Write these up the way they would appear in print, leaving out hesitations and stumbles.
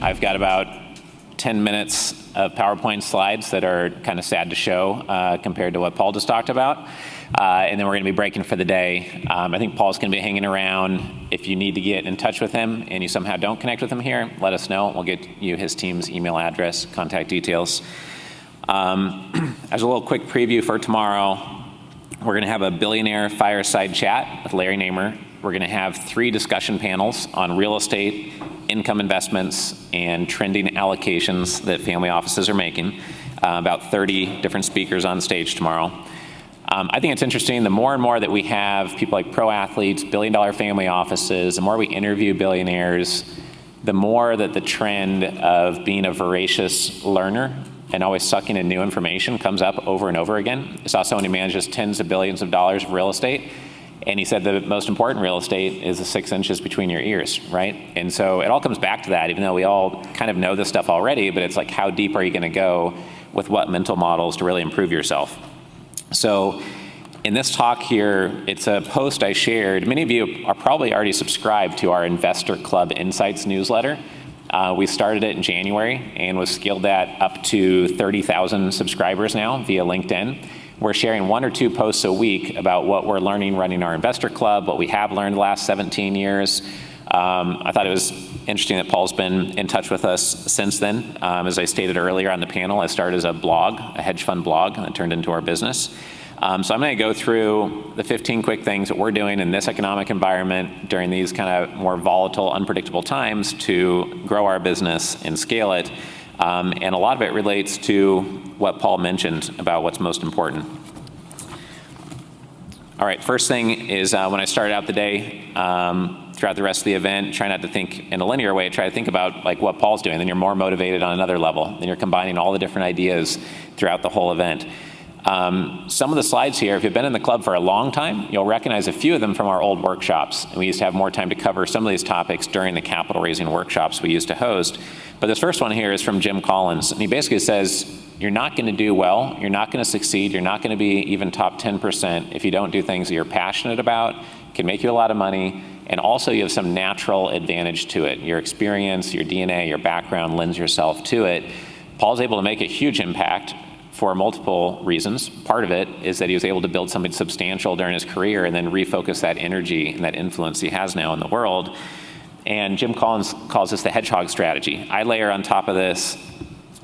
I've got about 10 minutes of PowerPoint slides that are kind of sad to show compared to what Paul just talked about. And then we're going to be breaking for the day. I think Paul's going to be hanging around. If you need to get in touch with him and you somehow don't connect with him here, let us know. We'll get you his team's email address, contact details. As a little quick preview for tomorrow, we're going to have a billionaire fireside chat with Larry Namer. We're going to have 3 discussion panels on real estate, income investments, and trending allocations that family offices are making. About 30 different speakers on stage tomorrow. I think it's interesting, the more and more that we have people like pro athletes, billion-dollar family offices, the more we interview billionaires, the more that the trend of being a voracious learner and always sucking in new information comes up over and over again. I saw someone who manages tens of billions of dollars of real estate, and he said the most important real estate is the 6 inches between your ears, right? And so it all comes back to that, even though we all kind of know this stuff already, but it's like, how deep are you gonna go with what mental models to really improve yourself? So in this talk here, it's a post I shared. Many of you are probably already subscribed to our Investor Club Insights newsletter. We started it in January and was scaled that up to 30,000 subscribers now via LinkedIn. We're sharing 1 or 2 posts a week about what we're learning running our investor club, what we have learned the last 17 years. I thought it was interesting that Paul's been in touch with us since then. As I stated earlier on the panel, I started as a blog, a hedge fund blog, and it turned into our business. So I'm going to go through the 15 quick things that we're doing in this economic environment during these kind of more volatile, unpredictable times to grow our business and scale it. And a lot of it relates to what Paul mentioned about what's most important. All right, first thing is when I started out the day, throughout the rest of the event, try not to think in a linear way, try to think about like what Paul's doing, then you're more motivated on another level, then you're combining all the different ideas throughout the whole event. Some of the slides here, if you've been in the club for a long time, you'll recognize a few of them from our old workshops. And we used to have more time to cover some of these topics during the capital raising workshops we used to host. But this first one here is from Jim Collins. And he basically says, you're not going to do well, you're not going to succeed, you're not going to be even top 10% if you don't do things that you're passionate about, can make you a lot of money, and also you have some natural advantage to it. Your experience, your DNA, your background lends yourself to it. Paul's able to make a huge impact for multiple reasons. Part of it is that he was able to build something substantial during his career and then refocus that energy and that influence he has now in the world. And Jim Collins calls this the Hedgehog Strategy. I layer on top of this,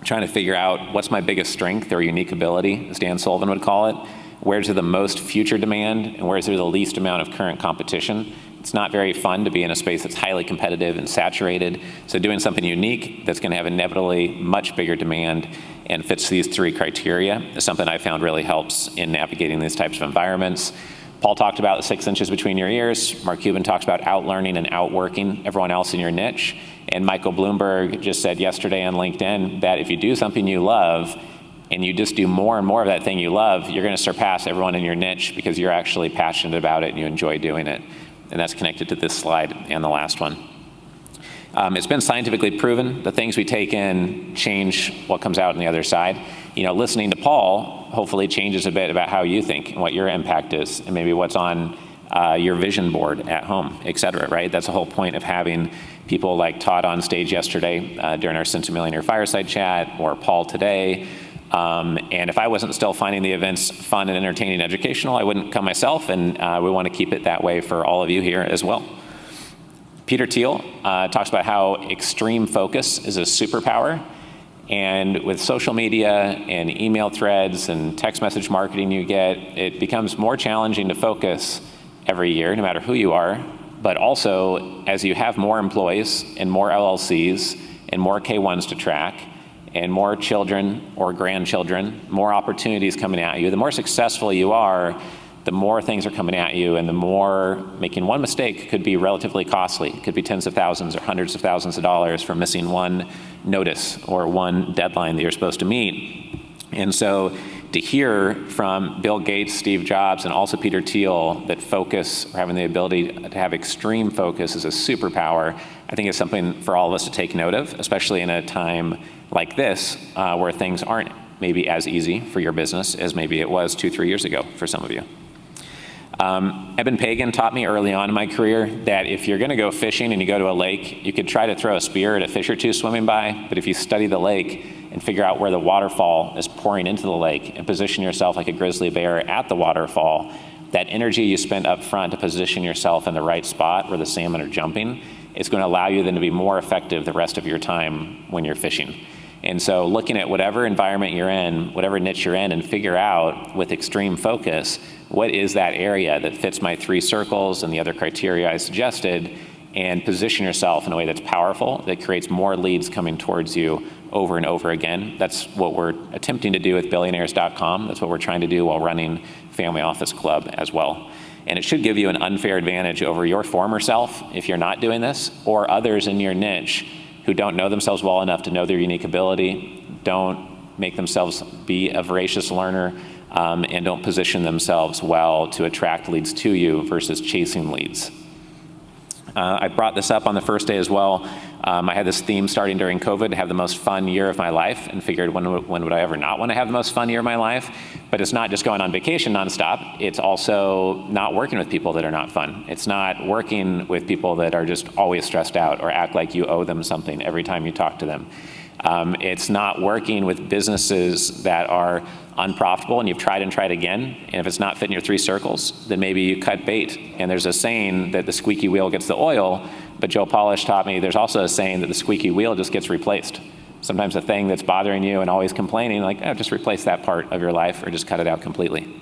trying to figure out what's my biggest strength or unique ability, as Dan Sullivan would call it. Where's there the most future demand and where's there the least amount of current competition? It's not very fun to be in a space that's highly competitive and saturated. So doing something unique that's going to have inevitably much bigger demand and fits these 3 criteria is something I found really helps in navigating these types of environments. Paul talked about the 6 inches between your ears. Mark Cuban talks about outlearning and outworking everyone else in your niche. And Michael Bloomberg just said yesterday on LinkedIn that if you do something you love and you just do more and more of that thing you love, you're going to surpass everyone in your niche because you're actually passionate about it and you enjoy doing it. And that's connected to this slide and the last one. It's been scientifically proven the things we take in change what comes out on the other side. You know, listening to Paul hopefully changes a bit about how you think and what your impact is and maybe what's on your vision board at home, et cetera, right? That's the whole point of having people like Todd on stage yesterday during our Centimillionaire Fireside Chat or Paul today. And if I wasn't still finding the events fun and entertaining and educational, I wouldn't come myself, and we want to keep it that way for all of you here as well. Peter Teal talks about how extreme focus is a superpower, and with social media and email threads and text message marketing you get, it becomes more challenging to focus every year, no matter who you are, but also as you have more employees and more LLCs and more K-1s to track, and more children or grandchildren, more opportunities coming at you, the more successful you are, the more things are coming at you, and the more making one mistake could be relatively costly. It could be tens of thousands or hundreds of thousands of dollars for missing one notice or one deadline that you're supposed to meet. And so to hear from Bill Gates, Steve Jobs, and also Peter Teal that focus, or having the ability to have extreme focus is a superpower, I think is something for all of us to take note of, especially in a time like this, where things aren't maybe as easy for your business as maybe it was 2-3 years ago for some of you. Eben Pagan taught me early on in my career that if you're gonna go fishing and you go to a lake, you could try to throw a spear at a fish or two swimming by, but if you study the lake and figure out where the waterfall is pouring into the lake and position yourself like a grizzly bear at the waterfall, that energy you spent up front to position yourself in the right spot where the salmon are jumping is gonna allow you then to be more effective the rest of your time when you're fishing. And so looking at whatever environment you're in, whatever niche you're in, and figure out with extreme focus, what is that area that fits my 3 circles and the other criteria I suggested, and position yourself in a way that's powerful, that creates more leads coming towards you over and over again. That's what we're attempting to do with billionaires.com. That's what we're trying to do while running Family Office Club as well. And it should give you an unfair advantage over your former self if you're not doing this, or others in your niche who don't know themselves well enough to know their unique ability, don't make themselves be a voracious learner, and don't position themselves well to attract leads to you versus chasing leads. I brought this up on the first day as well. I had this theme starting during COVID to have the most fun year of my life, and figured when would I ever not want to have the most fun year of my life? But it's not just going on vacation nonstop, it's also not working with people that are not fun. It's not working with people that are just always stressed out or act like you owe them something every time you talk to them. It's not working with businesses that are unprofitable and you've tried and tried again, and if it's not fitting your 3 circles, then maybe you cut bait. And there's a saying that the squeaky wheel gets the oil, but Joe Polish taught me there's also a saying that the squeaky wheel just gets replaced. Sometimes a thing that's bothering you and always complaining, like, oh, just replace that part of your life or just cut it out completely.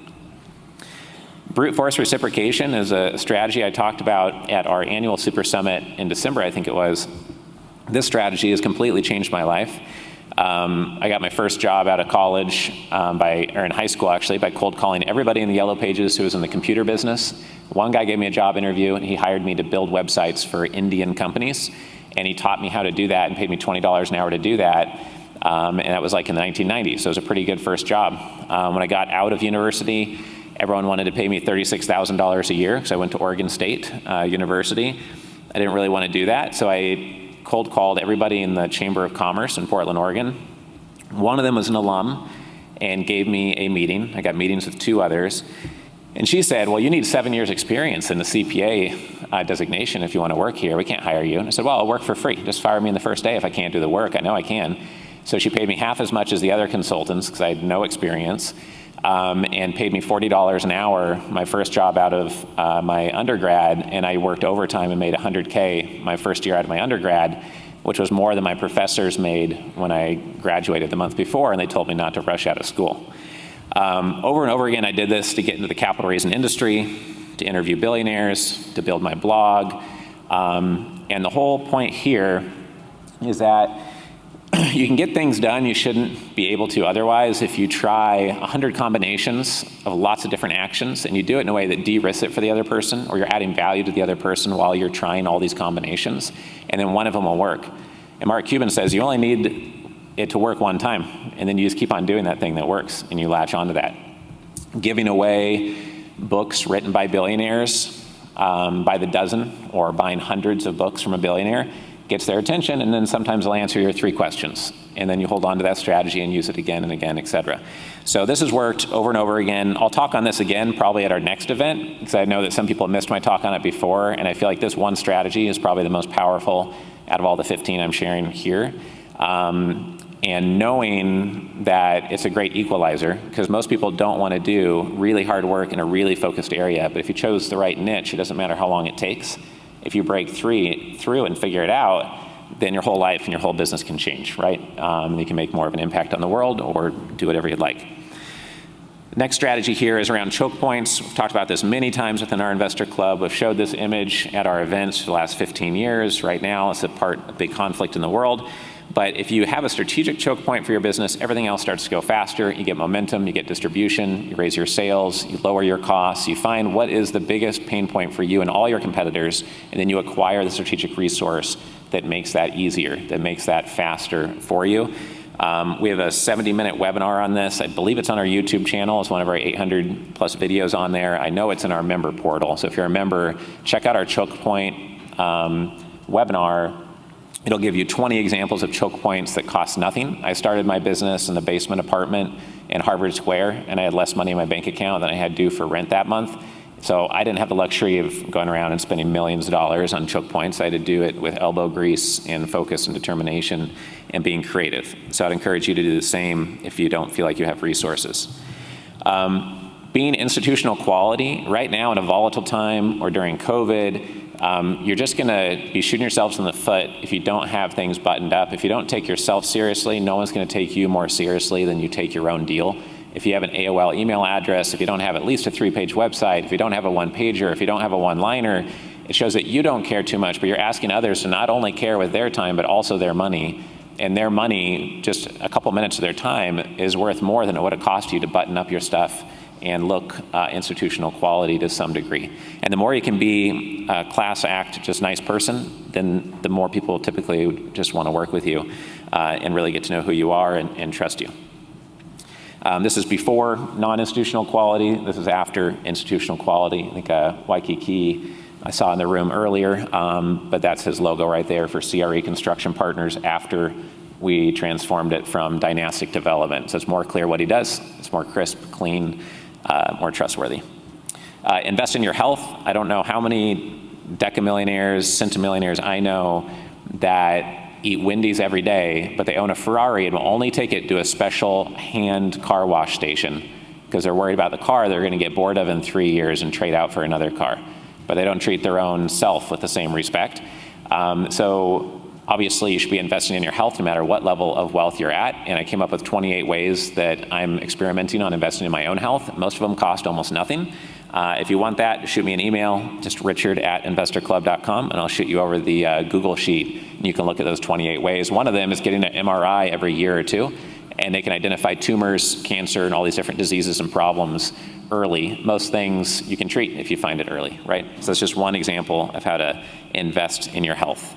Brute force reciprocation is a strategy I talked about at our annual Super Summit in December, I think it was. This strategy has completely changed my life. I got my first job out of college, or in high school actually, by cold calling everybody in the Yellow Pages who was in the computer business. One guy gave me a job interview and he hired me to build websites for Indian companies. And he taught me how to do that and paid me $20 an hour to do that. And that was like in the 1990s, so it was a pretty good first job. When I got out of university, everyone wanted to pay me $36,000 a year because I went to Oregon State University. I didn't really want to do that, so I cold called everybody in the Chamber of Commerce in Portland, Oregon. One of them was an alum and gave me a meeting. I got meetings with 2 others. And she said, well, you need 7 years experience in the CPA designation if you want to work here. We can't hire you. And I said, well, I'll work for free. Just fire me in the first day if I can't do the work. I know I can. So she paid me half as much as the other consultants because I had no experience, and paid me $40 an hour my first job out of my undergrad, and I worked overtime and made $100K my first year out of my undergrad, which was more than my professors made when I graduated the month before, and they told me not to rush out of school. Over and over again, I did this to get into the capital raising industry, to interview billionaires, to build my blog, and the whole point here is that you can get things done you shouldn't be able to otherwise if you try 100 combinations of lots of different actions and you do it in a way that de-risks it for the other person, or you're adding value to the other person while you're trying all these combinations, and then one of them will work. And Mark Cuban says you only need it to work one time, and then you just keep on doing that thing that works, and you latch onto that. Giving away books written by billionaires by the dozen, or buying hundreds of books from a billionaire, gets their attention, and then sometimes they'll answer your 3 questions. And then you hold on to that strategy and use it again and again, et cetera. So this has worked over and over again. I'll talk on this again probably at our next event, because I know that some people have missed my talk on it before, and I feel like this one strategy is probably the most powerful out of all the 15 I'm sharing here. And knowing that it's a great equalizer, because most people don't want to do really hard work in a really focused area, but if you chose the right niche, it doesn't matter how long it takes. If you break through and figure it out, then your whole life and your whole business can change, right? You can make more of an impact on the world or do whatever you'd like. Next strategy here is around choke points. We've talked about this many times within our investor club. We've showed this image at our events for the last 15 years. Right now, it's a big conflict in the world. But if you have a strategic choke point for your business, everything else starts to go faster. You get momentum, you get distribution, you raise your sales, you lower your costs, you find what is the biggest pain point for you and all your competitors, and then you acquire the strategic resource that makes that easier, that makes that faster for you. We have a 70-minute webinar on this. I believe it's on our YouTube channel. It's one of our 800 plus videos on there. I know it's in our member portal. So if you're a member, check out our choke point webinar. It'll give you 20 examples of choke points that cost nothing. I started my business in the basement apartment in Harvard Square, and I had less money in my bank account than I had due for rent that month. So I didn't have the luxury of going around and spending millions of dollars on choke points. I had to do it with elbow grease and focus and determination and being creative. So I'd encourage you to do the same if you don't feel like you have resources. Being institutional quality, right now in a volatile time or during COVID, you're just gonna be shooting yourselves in the foot if you don't have things buttoned up. If you don't take yourself seriously, no one's gonna take you more seriously than you take your own deal. If you have an AOL email address, if you don't have at least a 3-page website, if you don't have a one-pager, if you don't have a one-liner, it shows that you don't care too much, but you're asking others to not only care with their time, but also their money. And their money, just a couple minutes of their time, is worth more than it would have cost you to button up your stuff and look institutional quality to some degree. And the more you can be a class act, just nice person, then the more people typically just want to work with you and really get to know who you are and trust you. This is before non-institutional quality. This is after institutional quality. I think Waikiki I saw in the room earlier, but that's his logo right there for CRE Construction Partners after we transformed it from dynastic development. So it's more clear what he does. It's more crisp, clean, more trustworthy. Invest in your health. I don't know how many decamillionaires, centimillionaires I know that eat Wendy's every day, but they own a Ferrari and will only take it to a special hand car wash station because they're worried about the car they're going to get bored of in 3 years and trade out for another car. But they don't treat their own self with the same respect. So obviously you should be investing in your health no matter what level of wealth you're at. And I came up with 28 ways that I'm experimenting on investing in my own health. Most of them cost almost nothing. If you want that, shoot me an email, just richard@investorclub.com, and I'll shoot you over the Google sheet. And you can look at those 28 ways. One of them is getting an MRI every year or two, and they can identify tumors, cancer, and all these different diseases and problems early. Most things you can treat if you find it early, right? So that's just one example of how to invest in your health.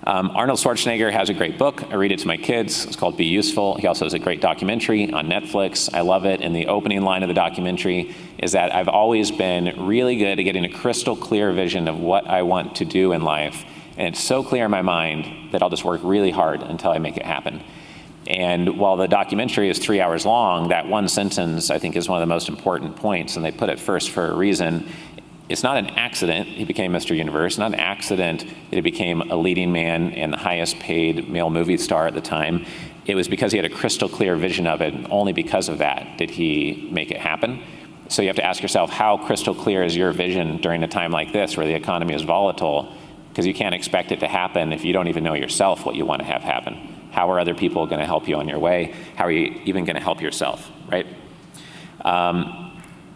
Arnold Schwarzenegger has a great book. I read it to my kids. It's called Be Useful. He also has a great documentary on Netflix. I love it. And the opening line of the documentary is that I've always been really good at getting a crystal clear vision of what I want to do in life. And it's so clear in my mind that I'll just work really hard until I make it happen. And while the documentary is 3 hours long, that one sentence I think is one of the most important points, and they put it first for a reason. It's not an accident he became Mr. Universe, not an accident that he became a leading man and the highest paid male movie star at the time. It was because he had a crystal clear vision of it, and only because of that did he make it happen. So you have to ask yourself, how crystal clear is your vision during a time like this where the economy is volatile? Because you can't expect it to happen if you don't even know yourself what you want to have happen. How are other people going to help you on your way? How are you even going to help yourself, right?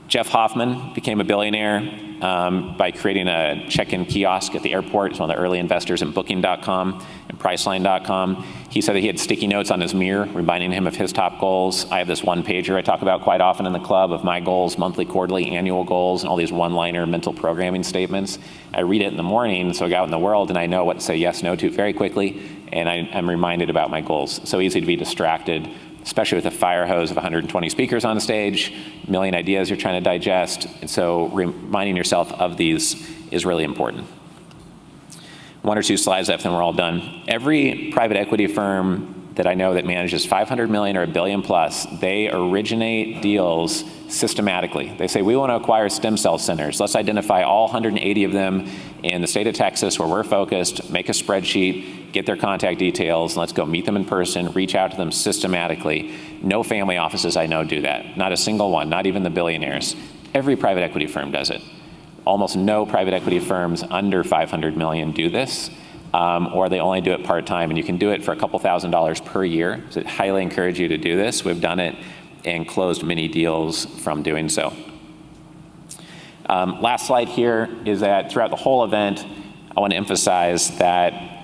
Jeff Hoffman became a billionaire by creating a check-in kiosk at the airport. He's one of the early investors in Booking.com and Priceline.com. He said that he had sticky notes on his mirror reminding him of his top goals. I have this one-pager I talk about quite often in the club of my goals, monthly, quarterly, annual goals, and all these one-liner mental programming statements. I read it in the morning, so I go out in the world and I know what to say yes, no to very quickly, and I'm reminded about my goals. So easy to be distracted, especially with a fire hose of 120 speakers on stage, a million ideas you're trying to digest. And so reminding yourself of these is really important. 1 or 2 slides left and we're all done. Every private equity firm that I know that manages 500 million or a billion plus, they originate deals systematically. They say, we want to acquire stem cell centers. Let's identify all 180 of them in the state of Texas where we're focused, make a spreadsheet, get their contact details, and let's go meet them in person, reach out to them systematically. No family offices I know do that. Not a single one, not even the billionaires. Every private equity firm does it. Almost no private equity firms under 500 million do this, or they only do it part-time, and you can do it for a couple $1,000s per year. So I highly encourage you to do this. We've done it and closed many deals from doing so. Last slide here is that throughout the whole event, I want to emphasize that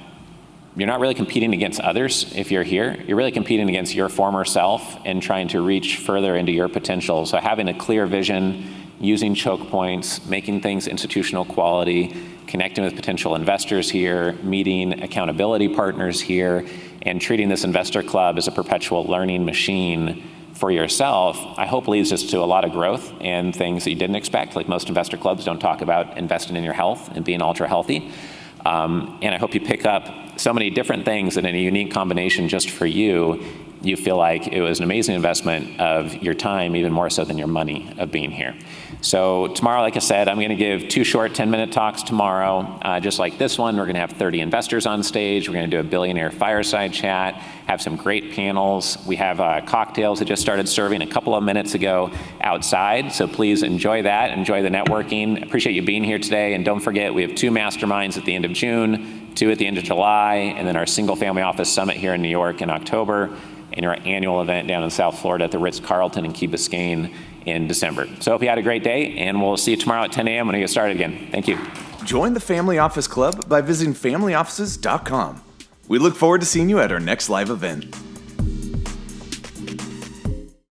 you're not really competing against others if you're here. You're really competing against your former self and trying to reach further into your potential. So having a clear vision, using choke points, making things institutional quality, connecting with potential investors here, meeting accountability partners here, and treating this investor club as a perpetual learning machine for yourself, I hope leads us to a lot of growth and things that you didn't expect. Like most investor clubs don't talk about investing in your health and being ultra healthy. And I hope you pick up so many different things that in a unique combination just for you you feel like it was an amazing investment of your time, even more so than your money, of being here. So tomorrow, like I said, I'm going to give 2 short 10-minute talks tomorrow, just like this one. We're going to have 30 investors on stage. We're going to do a billionaire fireside chat, have some great panels. We have cocktails that just started serving a couple of minutes ago outside, so please enjoy that, enjoy the networking. Appreciate you being here today, and don't forget, we have 2 masterminds at the end of June, 2 at the end of July, and then our single family office summit here in New York in October, and our annual event down in South Florida at the Ritz-Carlton in Key Biscayne in December. So I hope you had a great day, and we'll see you tomorrow at 10 a.m. when we get started again. Thank you. Join the Family Office Club by visiting familyoffices.com. We look forward to seeing you at our next live event.